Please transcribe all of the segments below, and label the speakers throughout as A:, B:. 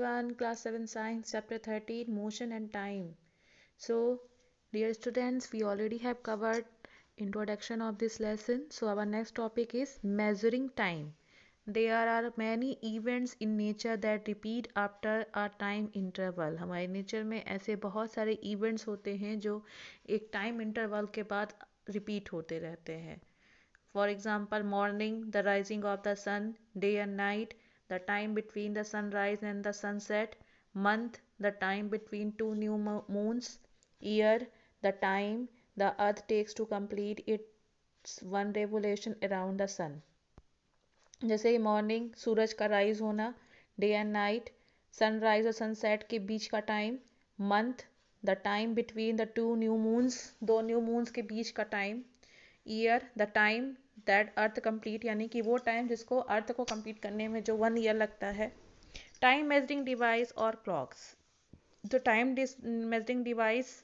A: everyone, class 7 science chapter 13 motion and time. So dear students, we already have covered introduction of this lesson. So our next topic is measuring time. There are many events in nature that repeat after a time interval. हमारे nature में ऐसे बहुत सारे events होते हैं जो एक time interval के बाद रिपीट होते रहते हैं. For example, morning, the rising of the sun, day and night, the time between the sunrise and the sunset, month, the time between two new moons, year, the time the earth takes to complete its one revolution around the sun. जैसे morning, सूरज का rise होना, day and night, sunrise और sunset के बीच का time, month, the time between the two new moons, दो new moons के बीच का time, year, the time that earth complete, यानी कि वो टाइम जिसको अर्थ को कंप्लीट करने में जो 1 ईयर लगता है. टाइम मेजरिंग डिवाइस और क्लॉक्स. जो टाइम मेजरिंग डिवाइस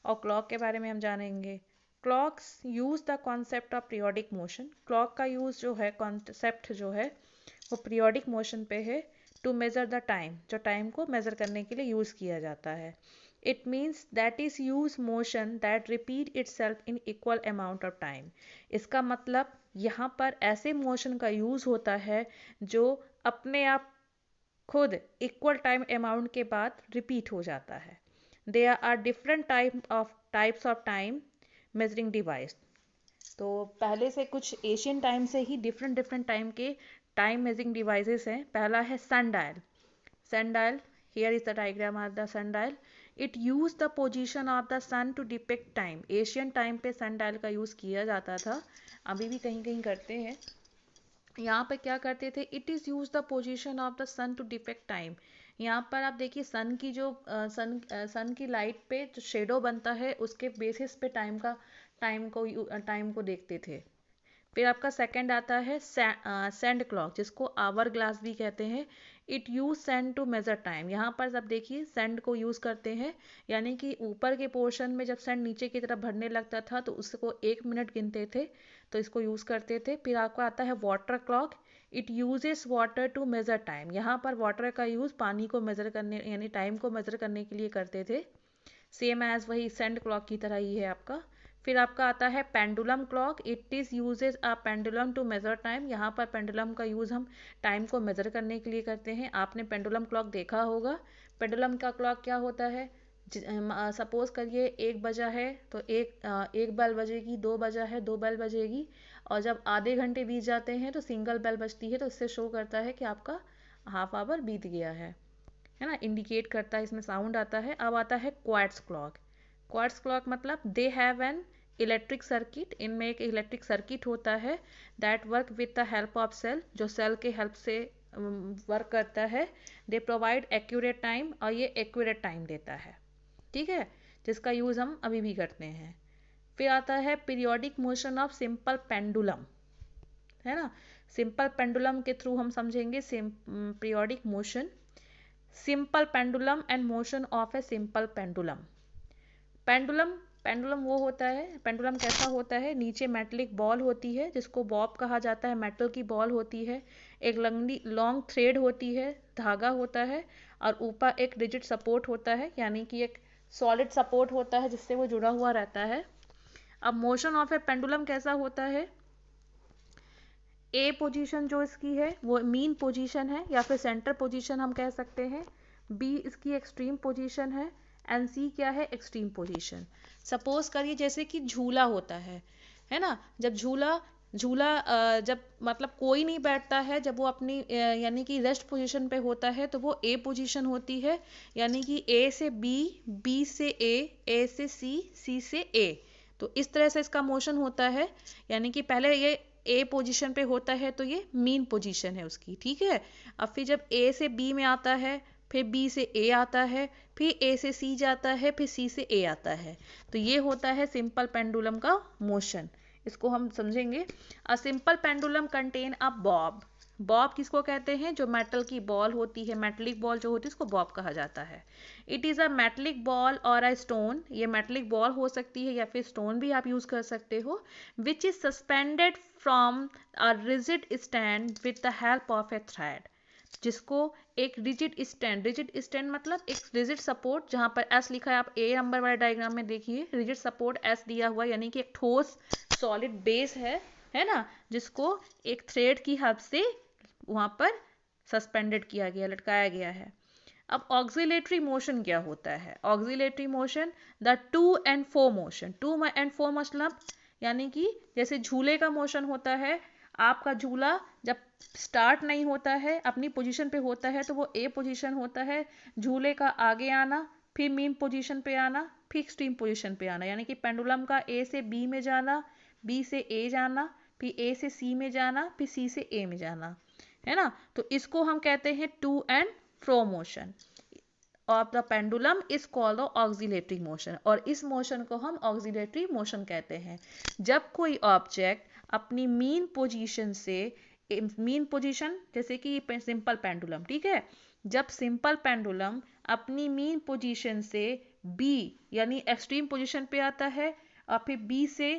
A: और क्लॉक के बारे में हम जानेंगे. Clocks use the concept of periodic motion. Clock का यूज जो है, कॉन्सेप्ट जो है वो पीरियोडिक मोशन पे है. टू मेजर द टाइम, जो टाइम को मेजर करने के लिए यूज किया जाता है. It means that is use motion that repeat itself in equal amount of time. इसका मतलब यहाँ पर ऐसे मोशन का यूज होता है जो अपने आप खुद इक्वल टाइम अमाउंट के बाद रिपीट हो जाता है. There are different types of time measuring device. तो पहले से कुछ एशियन टाइम से ही डिफरेंट टाइम के टाइम मेजरिंग डिवाइसेस हैं. पहला है sundial. Sundial, here is the diagram of the sundial. It use the position of the sun to depict time. Ancient time पे सनडायल का यूज किया जाता था, अभी भी कहीं कहीं करते हैं. यहाँ पर क्या करते थे, it is use the position of the sun to depict time. यहाँ पर आप देखिए सन की जो सन की लाइट पे जो शेडो बनता है उसके बेसिस पे टाइम को देखते थे. फिर आपका सेकंड आता है सैंड क्लॉक, जिसको आवर ग्लास भी कहते हैं. It use sand to measure time. यहाँ पर सब देखिए सैंड को यूज करते हैं, यानी कि ऊपर के पोर्शन में जब सैंड नीचे की तरफ भरने लगता था तो उसको 1 मिनट गिनते थे, तो इसको यूज करते थे. फिर आपको आता है water clock. It uses water to measure time. यहाँ पर वाटर का यूज पानी को मेजर करने यानी टाइम को मेजर करने के लिए करते थे. सेम एज वही सैंड क्लॉक की तरह ही है आपका. फिर आपका आता है pendulum clock. It is uses a pendulum to measure time. यहाँ पर पेंडुलम का यूज़ हम टाइम को मेजर करने के लिए करते हैं. आपने पेंडुलम क्लॉक देखा होगा. पेंडुलम का क्लॉक क्या होता है, सपोज करिए 1 बजा है तो एक बेल बजेगी, 2 बजा है 2 बेल बजेगी, और जब आधे घंटे बीत जाते हैं तो सिंगल बेल बजती है. तो इससे शो करता है कि आपका हाफ आवर बीत गया है ना, इंडिकेट करता है, इसमें साउंड आता है. अब आता है क्वार्ट्स क्लॉक. क्वार्ट्स क्लॉक मतलब they have an electric circuit. इनमें एक इलेक्ट्रिक सर्किट होता है that work with the help of cell, जो सेल के हेल्प से वर्क करता है. दे प्रोवाइड एक्यूरेट टाइम, और ये एक्यूरेट टाइम देता है, ठीक है, जिसका यूज़ हम अभी भी करते हैं. फिर आता है periodic motion of simple pendulum, है ना. सिंपल पेंडुलम के थ्रू हम समझेंगे periodic motion. Simple pendulum and motion of a simple pendulum. Pendulum वो होता है, पेंडुलम कैसा होता है, नीचे मेटलिक बॉल होती है जिसको बॉब कहा जाता है, मेटल की बॉल होती है. एक लॉन्ग थ्रेड होती है, धागा होता है, और ऊपर एक रिजिड सपोर्ट होता है, यानी कि एक सॉलिड सपोर्ट होता है जिससे वो जुड़ा हुआ रहता है. अब मोशन ऑफ ए पेंडुलम कैसा होता है, ए पोजीशन जो इसकी है वो मीन पोजीशन है या फिर सेंटर पोजीशन हम कह सकते हैं. बी इसकी एक्सट्रीम पोजीशन है, एंड सी क्या है, एक्सट्रीम पोजीशन. सपोज करिए जैसे कि झूला होता है ना. जब झूला जब मतलब कोई नहीं बैठता है, जब वो अपनी यानी कि रेस्ट पोजीशन पे होता है तो वो ए पोजीशन होती है, यानी कि ए से बी, बी से ए से सी, सी से ए. तो इस तरह से इसका मोशन होता है, यानी कि पहले ये ए पोजीशन पे होता है तो ये मीन पोजीशन है उसकी, ठीक है. अब फिर जब ए से बी में आता है, फिर बी से ए आता है, फिर ए से सी जाता है, फिर सी से ए आता है, तो ये होता है सिंपल पेंडुलम का मोशन. इसको हम समझेंगे. A simple pendulum contain a Bob. Bob किसको कहते हैं, जो मेटल की बॉल होती है, मेटलिक बॉल जो होती है उसको बॉब कहा जाता है. It is a metallic ball और अ स्टोन. ये मेटलिक बॉल हो सकती है या फिर स्टोन भी आप यूज़ कर सकते हो. Which is suspended from a rigid stand with the help of A thread. जिसको एक रिजिड स्टैंड मतलब एक रिजिड सपोर्ट, जहां पर एस लिखा है, आप ए नंबर वाले डायग्राम में देखिए, रिजिड सपोर्ट एस दिया हुआ, यानी कि एक ठोस सॉलिड बेस है ना, जिसको एक थ्रेड की हेल्प से वहां पर सस्पेंडेड किया गया, लटकाया गया है। अब ऑक्सिलेटरी मोशन क्या होता है? Oscillatory motion, the to and fro motion. To and fro मतलब यानी कि जैसे झूले का मोशन होता है, आपका झूला जब स्टार्ट नहीं होता है, अपनी पोजीशन पे होता है, तो वो ए पोजीशन होता है। झूले का आगे आना, फिर मीन पोजीशन पे आना, फिर एक्सट्रीम पोजीशन पे आना, यानी कि पेंडुलम का ए से बी में जाना, बी से ए जाना, फिर ए से सी में जाना, फिर सी से ए में जाना, है ना। तो इसको हम कहते हैं to and fro motion of the pendulum is called oscillatory motion, और इस मोशन को हम ऑक्सिलेटरी मोशन कहते हैं। जब कोई ऑब्जेक्ट अपनी मीन पोजीशन से, मीन पोजीशन जैसे कि सिंपल पेंडुलम, ठीक है, जब सिंपल पेंडुलम अपनी मीन पोजीशन से बी यानी एक्सट्रीम पोजीशन पे आता है, और फिर बी से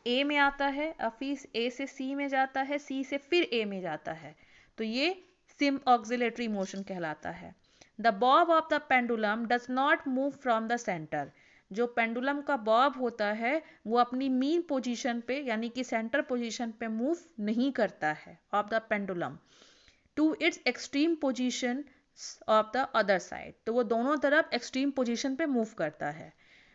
A: ए में आता है, और फिर ए से सी में जाता है, सी से फिर ए में जाता है, तो ये सिम ऑक्सिलेटरी मोशन कहलाता है। The Bob of the pendulum does not move from the centre. जो पेंडुलम का बॉब होता है वो अपनी मीन पोजीशन पे यानी कि सेंटर पोजीशन पे मूव नहीं करता है of the pendulum to its extreme position of the other side, तो वो दोनों तरफ एक्सट्रीम पोजीशन पे मूव करता है।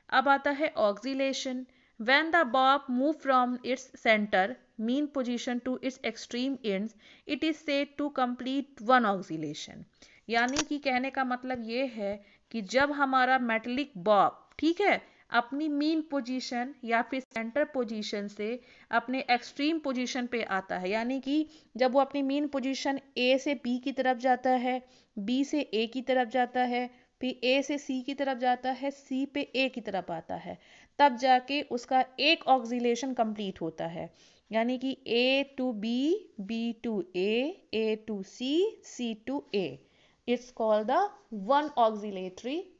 A: अब आता है oscillation. When the bob move from its center mean position to its extreme ends, it is said to complete one oscillation। यानी कि कहने का मतलब ये है कि जब हमारा मेटेलिक बॉब, ठीक है, अपनी मीन पोजीशन या फिर सेंटर पोजीशन से अपने एक्सट्रीम पोजीशन पे आता है, यानी कि जब वो अपनी मीन पोजीशन ए से बी की तरफ जाता है, बी से ए की तरफ जाता है, फिर ए से सी की तरफ जाता है, सी पे ए की तरफ आता है, तब जाके उसका एक ऑक्सिलेशन कंप्लीट होता है। यानी कि A to B, B to A to C, C to A, it's called the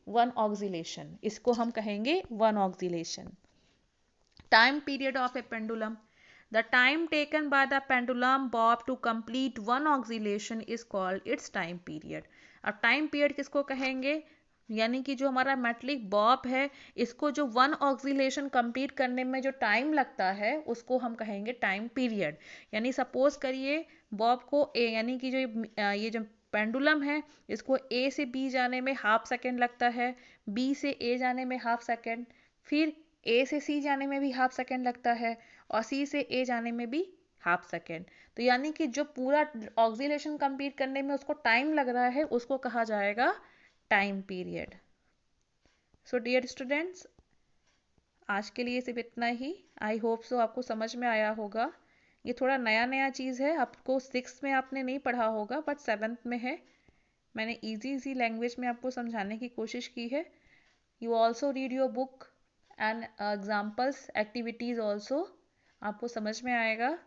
A: one oscillation, इसको हम कहेंगे one oscillation. Time period of a pendulum, the time taken by the pendulum bob to complete one oscillation is called its time period. अब time period किसको कहेंगे? यानी कि जो हमारा मेटेलिक बॉब है, इसको जो वन ऑक्सिलेशन कंप्लीट करने में जो टाइम लगता है उसको हम कहेंगे टाइम पीरियड। यानी सपोज करिए बॉब को ए, यानी कि जो ये जो पेंडुलम है, इसको ए से बी जाने में हाफ सेकेंड लगता है, बी से ए जाने में हाफ सेकेंड, फिर ए से सी जाने में भी हाफ सेकेंड लगता है, और सी से ए जाने में भी हाफ सेकेंड। तो यानी कि जो पूरा ऑक्सिलेशन कंप्लीट करने में उसको टाइम लग रहा है उसको कहा जाएगा time period. So dear students, आज के लिए सिर्फ इतना ही। आई होप सो आपको समझ में आया होगा। ये थोड़ा नया नया चीज़ है, आपको सिक्स में आपने नहीं पढ़ा होगा बट सेवन्थ में है। मैंने इजी लैंग्वेज में आपको समझाने की कोशिश की है। You also read your book and examples activities also, आपको समझ में आएगा।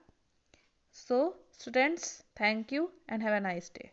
A: So students, thank you and have a nice day.